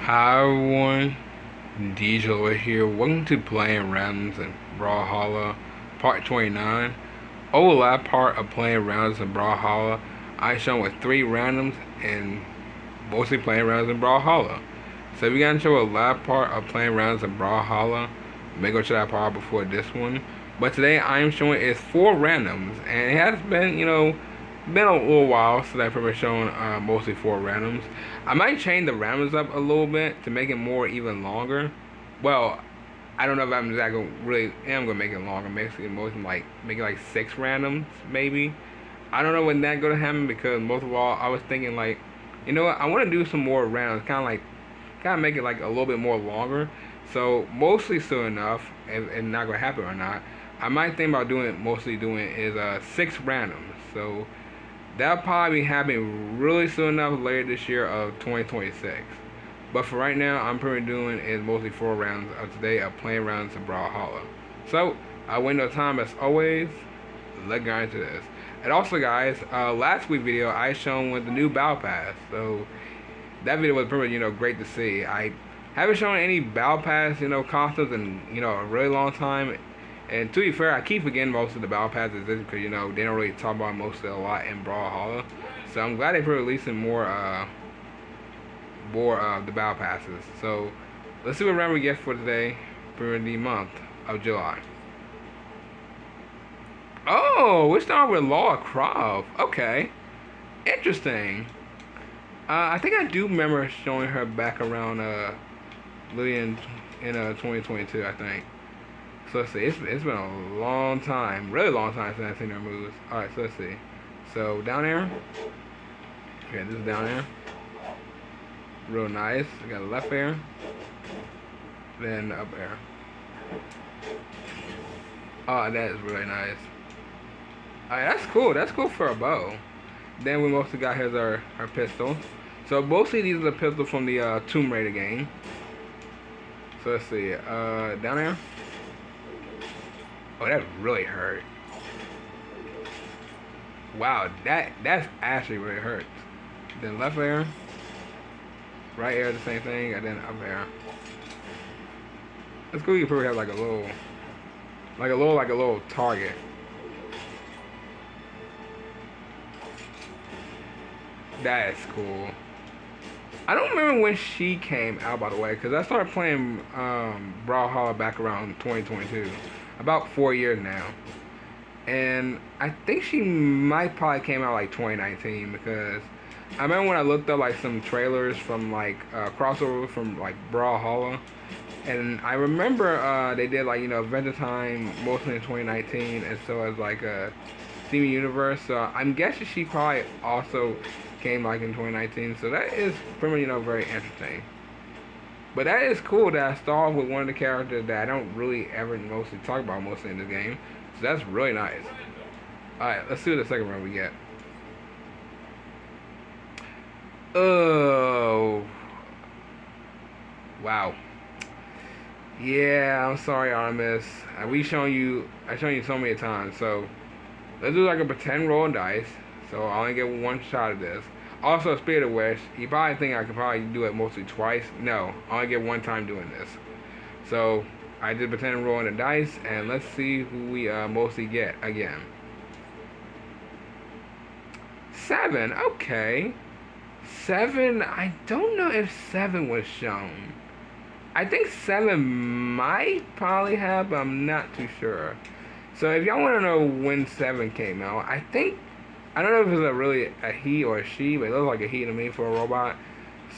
Hi everyone, DJ over here. Welcome to Playing Rounds in Brawlhalla, Part 29. Over the last part of Playing Rounds in Brawlhalla, I shown with 3 randoms and mostly playing rounds in Brawlhalla. So if you got to show a live part of Playing Rounds in Brawlhalla, may go check that part before this one. But today I am showing is 4 randoms, and it has been, been a little while since I've ever shown mostly 4 randoms. I might change the randoms up a little bit to make it more even longer. Well, I don't know if I'm exactly really am gonna make it longer. Make it like 6 randoms maybe. I don't know when that gonna happen because most of all I was thinking like, you know what, I want to do some more randoms, kind of make it like a little bit more longer. So mostly soon enough, and not gonna happen or not, I might think about doing is 6 randoms. So that'll probably be happening really soon enough later this year of 2026. But for right now, I'm pretty doing is mostly 4 rounds of today of playing rounds of Brawlhalla. So I wait no time as always. Let's get into this. And also, guys, last week's video I shown with the new Battle Pass. So that video was pretty great to see. I haven't shown any Battle Pass costumes in a really long time. And to be fair, I keep forgetting most of the Battle Passes because they don't really talk about most of it a lot in Brawlhalla. So I'm glad they're releasing more of the Battle Passes. So let's see what round we get for today for the month of July. Oh, we're starting with Laura Croft. Okay, interesting. I think I do remember showing her back around Lillian in 2022, I think. So let's see, it's been a long time, really long time since I've seen her moves. Alright, so let's see. So down air. Okay, this is down air. Real nice. We got a left air. Then up air. Oh, that is really nice. Alright, that's cool. That's cool for a bow. Then we mostly got here's our pistol. So mostly these are the pistols from the Tomb Raider game. So let's see. Down air. Oh, that really hurt. Wow, that's actually really hurt. Then left air, right air, the same thing, and then up air. It's cool. You probably have like a little target. That is cool. I don't remember when she came out, by the way, because I started playing Brawlhalla back around 2022. About 4 years now. And I think she might probably came out like 2019 because I remember when I looked up like some trailers from like crossover from like Brawlhalla, and I remember they did like Adventure Time mostly in 2019, and so as like a Steamy Universe. So I'm guessing she probably also came like in 2019. So that is pretty very interesting. But that is cool that I start off with one of the characters that I don't really ever mostly talk about mostly in this game. So that's really nice. Alright, let's see what the second round we get. Oh. Wow. Yeah, I'm sorry, Artemis. I shown you so many times. So let's do like a pretend roll of dice. So I only get one shot at this. Also, Spirit of Wish, you probably think I could probably do it mostly twice. No, I only get one time doing this. So, I did pretend rolling the dice, and let's see who we mostly get again. 7, okay. 7, I don't know if 7 was shown. I think 7 might probably have, but I'm not too sure. So, if y'all want to know when 7 came out, I don't know if it's really a he or a she, but it looks like a he to me for a robot.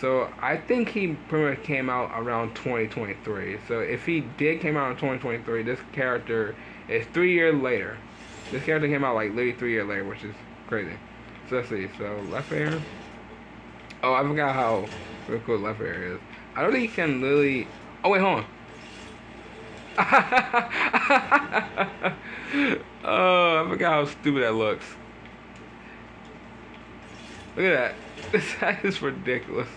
So I think he pretty much came out around 2023. So if he did came out in 2023, this character is 3 years later. This character came out like literally 3 years later, which is crazy. So let's see. So left air. Oh, I forgot how real cool left air is. I don't think you can literally. Oh wait, hold on. Oh, I forgot how stupid that looks. Look at that. That is ridiculous.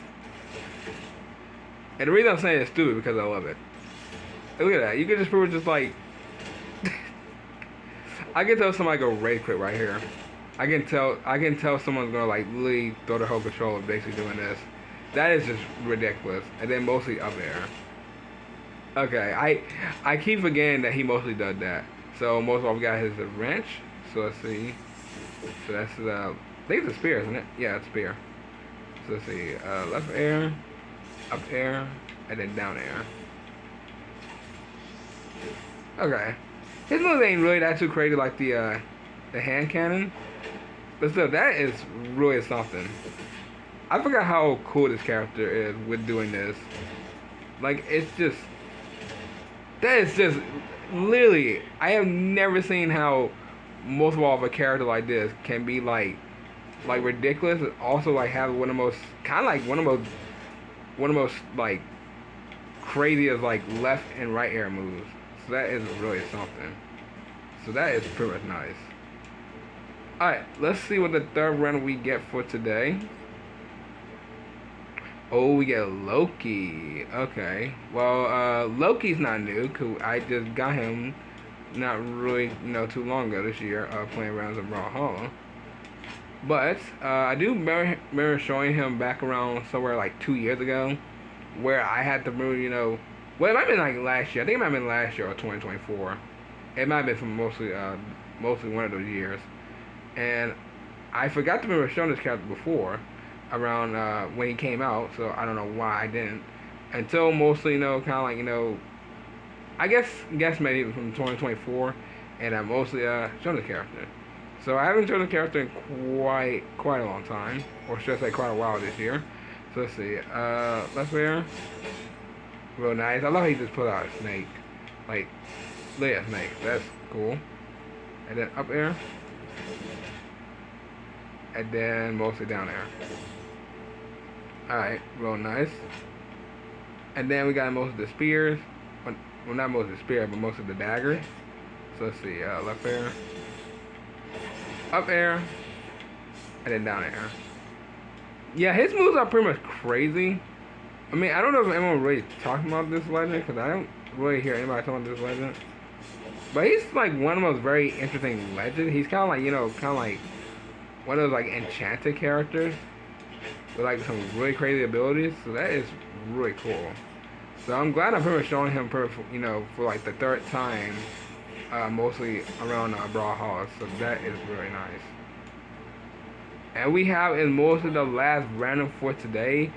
And the reason I'm saying it's stupid because I love it. Look at that. You can just prove just like I can tell somebody go rage quit right here. I can tell someone's gonna like literally throw their whole controller basically doing this. That is just ridiculous. And then mostly up air. Okay, I keep forgetting that he mostly does that. So most of all we got is the wrench. So let's see. So that's I think it's a spear, isn't it? Yeah, it's a spear. So let's see. Left air, up air, and then down air. Okay. His moves ain't really that too crazy like the hand cannon. But still, that is really something. I forgot how cool this character is with doing this. Like, it's just... That is just... Literally, I have never seen how most of all of a character like this can be like ridiculous and also like have one of the most... Kind of like one of the most like craziest like left and right air moves. So that is really something. So that is pretty much nice. Alright, let's see what the third run we get for today. Oh, we get Loki. Okay. Well, Loki's not new, because I just got him not really, too long ago this year, playing rounds of Brawlhalla. But, I do remember showing him back around somewhere like 2 years ago, where I had to move, well, it might have been like last year. I think it might have been last year or 2024. It might have been from mostly one of those years. And I forgot to remember showing this character before, around when he came out, so I don't know why I didn't. Until mostly, kind of like, I guess maybe from 2024, and I mostly shown the character. So I haven't shown the character in quite a long time, or should I say quite a while this year. So let's see, left air, real nice. I love how he just put out a snake, like, yeah, snake. That's cool. And then up air. And then mostly down air. Alright, real nice. And then we got most of the spears. Well, not most of the spear, but most of the daggers. So let's see, left air. Up air. And then down air. Yeah, his moves are pretty much crazy. I mean, I don't know if anyone really talking about this legend, because I don't really hear anybody talking about this legend. But he's like one of the most very interesting legends. He's kind of like, one of those like enchanted characters with like some really crazy abilities. So that is really cool. So I'm glad I'm pretty much showing him for like the third time, mostly around Brawlhalla. So that is really nice. And we have in most of the last random for today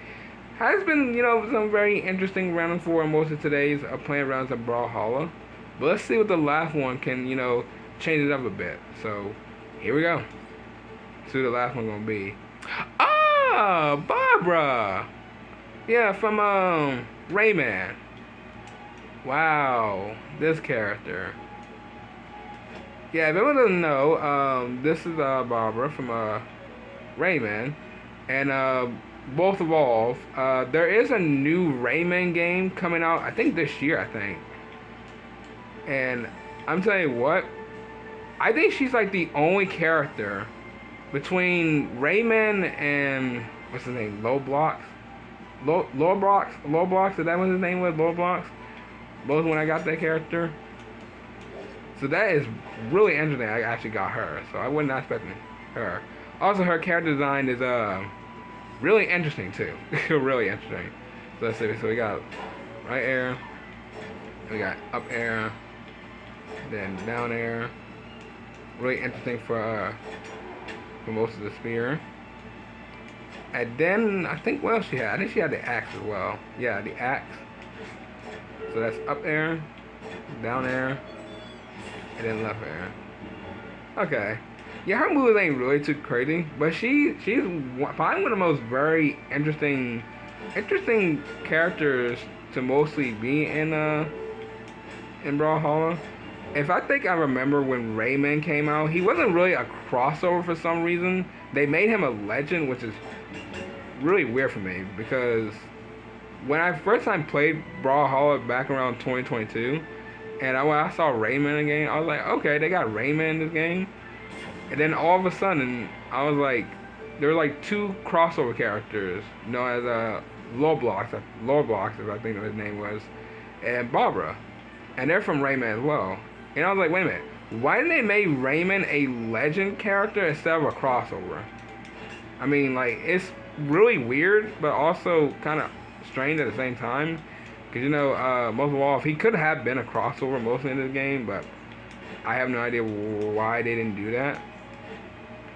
has been some very interesting random for most of today's playing rounds of Brawlhalla. But let's see what the last one can change it up a bit. So here we go. See what the last one gonna be. Ah, Barbara. Yeah, from Rayman. Wow, this character. Yeah, if anyone doesn't know, this is Barbara from Rayman, and both evolve. There is a new Rayman game coming out. I think this year. I think. And I'm telling you what, I think she's like the only character between Rayman and what's his name, Loblox, is that what his name was, Loblox? Both when I got that character. So that is really interesting. I actually got her, so I wasn't expecting her. Also, her character design is really interesting too, really interesting. So let's see. So we got right air, we got up air, then down air. Really interesting for most of the spear. And then I think what else she had? I think she had the axe as well. Yeah, the axe. So that's up air, down air, and then left air. Okay. Yeah, her moves ain't really too crazy, but she's probably one of the most very interesting characters to mostly be in Brawlhalla. If I think I remember when Rayman came out, he wasn't really a crossover for some reason. They made him a legend, which is really weird for me, because when I first time played Brawlhalla back around 2022, and when I saw Rayman in the game, I was like, okay, they got Rayman in this game. And then all of a sudden, I was like, there were like two crossover characters known as Loblox, as I think his name was, and Barbara. And they're from Rayman as well. And I was like, wait a minute, why didn't they make Rayman a legend character instead of a crossover? I mean, like, it's really weird, but also kind of strange at the same time. Because, you know, most of all, he could have been a crossover mostly in this game, but I have no idea why they didn't do that.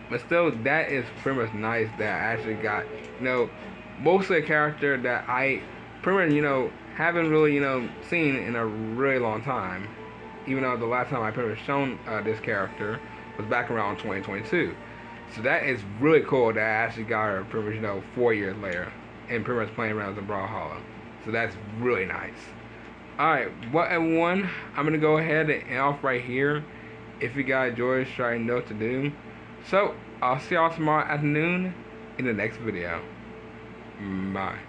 But still, that is pretty much nice that I actually got, you know, mostly a character that I pretty much, you know, haven't really, you know, seen in a really long time. Even though the last time I pretty much shown this character was back around 2022. So that is really cool that I actually got her pretty much, you know, 4 years later. And pretty much playing around with Brawlhalla. So that's really nice. Alright, well everyone, I'm going to go ahead and end off right here. If you guys enjoyed, sure you know what to do. So, I'll see y'all tomorrow afternoon in the next video. Bye.